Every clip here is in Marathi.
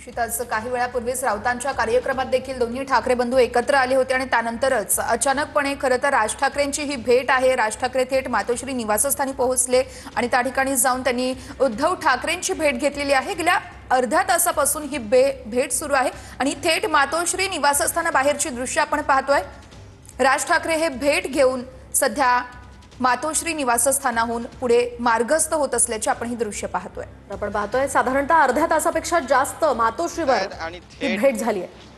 निश्चितच काही वेळापूर्वीच राऊतांच्या कार्यक्रमात देखील दोन्ही ठाकरे बंधू एकत्र आले होते आणि त्यानंतरच अचानकपणे खरं तर राज ठाकरेंची ही भेट आहे। राज ठाकरे थेट मातोश्री निवासस्थानी पोहोचले आणि त्या ठिकाणी जाऊन त्यांनी उद्धव ठाकरेंची भेट घेतलेली आहे। गेल्या अर्ध्या तासापासून ही भेट सुरू आहे आणि थेट मातोश्री निवासस्थानाबाहेरची दृश्य आपण पाहतोय। राज ठाकरे हे भेट घेऊन सध्या मातोश्री निवासस्थानाहून पुढे मार्गस्थ होत असल्याचे आपण ही दृश्य पाहतोय। आपण पाहतोय साधारणतः अर्ध्या तासापेक्षा जास्त मातोश्रीवर ही भेट झाली आहे।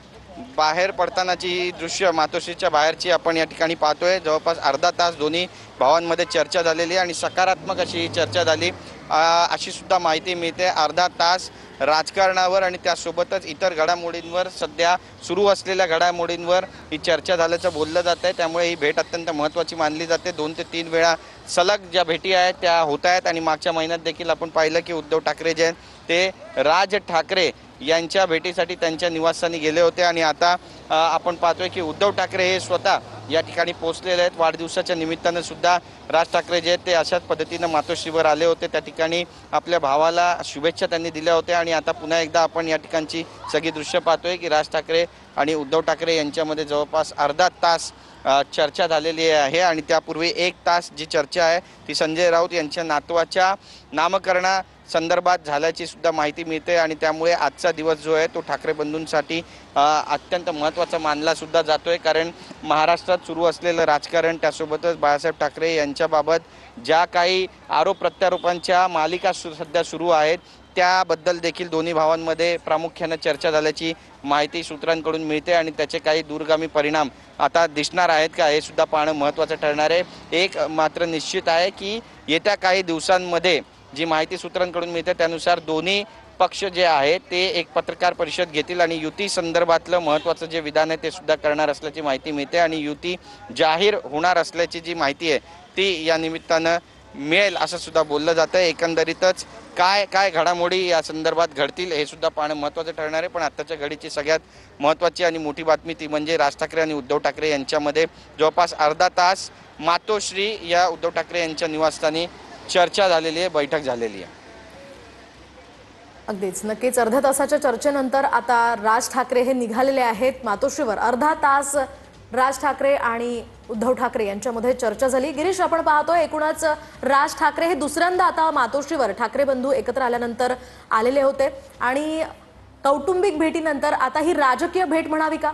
बाहेर पडतानाची दृश्य मातोश्रीच्या बाहेरची आपण या ठिकाणी पाहतोय। जवळपास अर्धा तास दोन्ही भावांमध्ये चर्चा झालेली आणि सकारात्मक अशी चर्चा झाली अशी सुद्धा माहिती मिळते। अर्धा तास राजकारणावर आणि त्यासोबतच इतर घडामोडींवर सध्या सुरू असलेल्या घडामोडींवर ही चर्चा झाल्याचं बोललं जात आहे। त्यामुळे ही भेट अत्यंत महत्त्वाची मानली जाते। 2 ते 3 वेळा सलग ज्या भेटी आहेत त्या होत आहेत आणि मागच्या महिन्यात देखील आपण पाहिलं की उद्धव ठाकरे जे ते राज ठाकरे यांच्या भेटीसाठी त्यांच्या निवासस्थानी गेले होते आणि आता आपण पाहतोय की उद्धव ठाकरे हे स्वतः या ठिकाणी पोहोचलेले आहेत। वाढदिवसाच्या निमित्तानं सुद्धा राज ठाकरे जे ते अशाच पद्धतीनं मातोश्रीवर आले होते। त्या ठिकाणी आपल्या भावाला शुभेच्छा त्यांनी दिल्या होत्या आणि आता पुन्हा एकदा आपण या ठिकाणची सगळी दृश्य पाहतोय की राज ठाकरे आणि उद्धव ठाकरे यांच्यामध्ये जवळपास अर्धा तास चर्चा झालेली आहे आणि त्यापूर्वी 1 तास जी चर्चा आहे ती संजय राऊत यांच्या नातवाच्या नामकरणा संदर्भात झाल्याची सुद्धा माहिती मिळते आणि त्यामुळे आजचा दिवस जो आहे तो ठाकरे बंधूंसाठी अत्यंत महत्त्वाचा मानला सुद्धा जातोय। कारण महाराष्ट्रात सुरू असलेलं राजकारण त्यासोबतच बाळासाहेब ठाकरे यांच्याबाबत ज्या काही आरोप प्रत्यारोपांच्या मालिका सध्या सुरू आहेत त्याबद्दल देखील दोन्ही भावांमध्ये प्रामुख्याने चर्चा झाल्याची माहिती सूत्रांकडून मिळते आणि त्याचे काही दूरगामी परिणाम आता दिसणार आहेत का हे सुद्धा पाहणं महत्त्वाचं ठरणार आहे। एक मात्र निश्चित आहे की येत्या काही दिवसांमध्ये जी माहिती सूत्रांकडून मिळते त्यानुसार दोन्ही पक्ष जे आहेत ते एक पत्रकार परिषद घेतील आणि युती संदर्भातलं महत्त्वाचं जे विधान आहे ते सुद्धा करणार असल्याची माहिती मिळते आणि युती जाहीर होणार असल्याची जी माहिती आहे ती या निमित्तानं मिळेल असं सुद्धा बोललं जातं। एकंदरीतच काय घडामोडी या संदर्भात घडतील हे सुद्धा पाहणं महत्त्वाचं ठरणार आहे। पण आत्ताच्या घडीची सगळ्यात महत्त्वाची आणि मोठी बातमी ती म्हणजे राज ठाकरे आणि उद्धव ठाकरे यांच्यामध्ये जवळपास अर्धा तास मातोश्री या उद्धव ठाकरे यांच्या निवासस्थानी चर्चा झालेली आहे, बैठक झालेली आहे। अगदीच नक्कीच अर्ध्या तासाच्या चर्चेनंतर आता राज ठाकरे हे निघालेले आहेत मातोश्रीवर। अर्धा तास राज ठाकरे आणि उद्धव ठाकरे यांच्यामध्ये चर्चा झाली। गिरीश, आपण पाहतोय एकूणच राज ठाकरे हे दुसऱ्यांदा आता मातोश्रीवर ठाकरे बंधू एकत्र आल्यानंतर आलेले होते आणि कौटुंबिक भेटीनंतर आता ही राजकीय भेट म्हणावी का?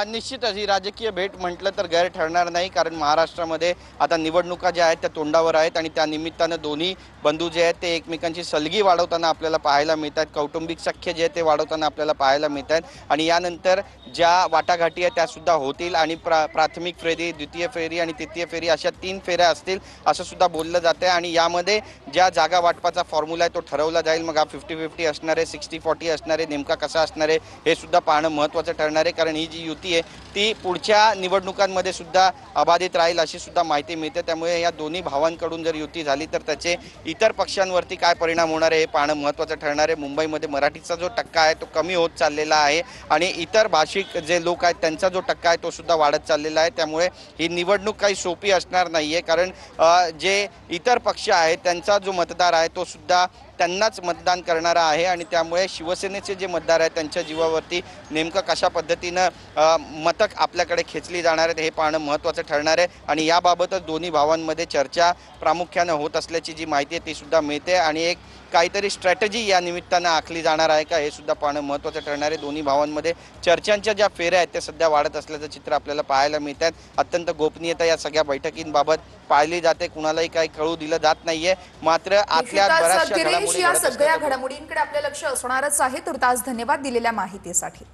निश्चितच ही राजकीय भेट म्हटलं तर गैर ठरणार नाही। कारण महाराष्ट्रामध्ये आता निवडणुका ज्या आहेत त्या तोंडावर आहेत आणि त्या निमित्तानं दोन्ही बंधू जे आहेत ते एकमेकांची सलगी वाढवताना आपल्याला पाहायला मिळतात। कौटुंबिक सख्य जे आहे ते वाढवताना आपल्याला पाहायला मिळतात आणि यानंतर ज्या वाटाघाटी आहेत त्यासुद्धा होतील आणि प्राथमिक फेरी, द्वितीय फेरी आणि तृतीय फेरी अशा 3 फेऱ्या असतील असं सुद्धा बोललं जातं आणि यामध्ये ज्या जागा वाटपाचा फॉर्म्युला आहे तो ठरवला जाईल। मग हा 50-50 असणार आहे, 60-40 असणार आहे, नेमका कसा असणार आहे हे सुद्धा पाहणं महत्त्वाचं ठरणार आहे। कारण ही जी युती आहे ती पुढच्या निवडणुकांमध्ये सुद्धा अबाधित राहील अशी सुद्धा माहिती मिळते। त्यामुळे या दोन्ही भावांकडून जर युती झाली तर त्याचे इतर पक्षांवरती काय परिणाम होणार आहे हे पाहणं महत्त्वाचं ठरणार आहे। मुंबईमध्ये मराठीचा जो टक्का आहे तो कमी होत चाललेला आहे आणि इतर भाषिक जे लोक आहेत त्यांचा जो टक्का आहे तो सुद्धा वाढत चाललेला आहे। त्यामुळे ही निवडणूक काही सोपी असणार नाहीये। कारण जे इतर पक्ष आहेत त्यांचा जो मतदार आहे तो सुद्धा त्यांनाच मतदान करणारा आहे आणि त्यामुळे शिवसेनेचे जे मतदार आहेत त्यांच्या जीवावरती नेमकं कशा पद्धतीनं मतक आपल्याकडे खेचली जाणार आहेत हे पाहणं महत्त्वाचं ठरणार आहे आणि याबाबतच दोन्ही भावांमध्ये चर्चा प्रामुख्यानं होत असल्याची जी माहिती आहे ती सुद्धा मिळते आणि एक काहीतरी स्ट्रॅटेजी या निमित्तानं आखली जाणार आहे का हे सुद्धा पाहणं महत्त्वाचं ठरणार आहे। दोन्ही भावांमध्ये चर्चांच्या ज्या फेऱ्या आहेत त्या सध्या वाढत असल्याचं चित्र आपल्याला पाहायला मिळतात। अत्यंत गोपनीयता या सगळ्या बैठकींबाबत पाळली जाते, कुणालाही काही कळू दिलं जात नाहीये। मात्र आतल्या बऱ्याचशा सगळ्या घडामोडींकडे आपलं लक्ष असणारच आहे। तुर्तास धन्यवाद दिलेल्या माहितीसाठी।